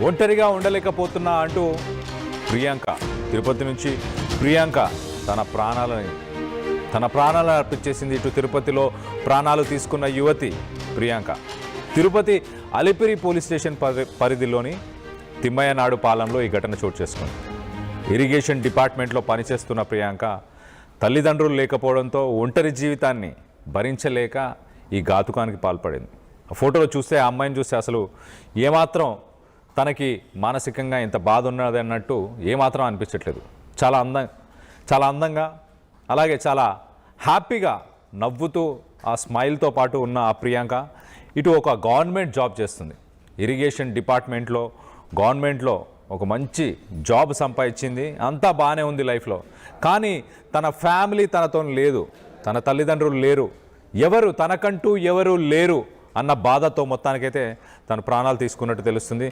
ఒంటరిగా ఉండలేకపోతున్నా అంటూ ప్రియాంక తిరుపతి నుంచి ప్రియాంక తన ప్రాణాలను అర్పించేసింది. ఇటు తిరుపతిలో ప్రాణాలు తీసుకున్న యువతి ప్రియాంక. తిరుపతి అలిపిరి పోలీస్ స్టేషన్ పరిధిలోని తిమ్మయ్యనాడు పాలెంలో ఈ ఘటన చోటు చేసుకుంది. ఇరిగేషన్ డిపార్ట్మెంట్లో పనిచేస్తున్న ప్రియాంక తల్లిదండ్రులు లేకపోవడంతో ఒంటరి జీవితాన్ని భరించలేక ఈ ఘాతుకానికి పాల్పడింది. ఆ ఫోటోలో చూస్తే ఆ అమ్మాయిని చూస్తే అసలు ఏమాత్రం తనకి మానసికంగా ఇంత బాధ ఉన్నది అన్నట్టు ఏమాత్రం అనిపించట్లేదు. చాలా అందంగా అలాగే చాలా హ్యాపీగా నవ్వుతూ ఆ స్మైల్తో పాటు ఉన్న ఆ ప్రియాంక ఇటు ఒక గవర్నమెంట్ జాబ్ చేస్తుంది. ఇరిగేషన్ గవర్నమెంట్లో ఒక మంచి జాబ్ సంపాదించింది. అంతా బాగానే ఉంది లైఫ్లో. కానీ తన ఫ్యామిలీ తనతో లేదు, తన తల్లిదండ్రులు లేరు, తనకంటూ ఎవరు లేరు అన్న బాధతో మొత్తానికైతే తన ప్రాణాలు తీసుకున్నట్టు తెలుస్తుంది.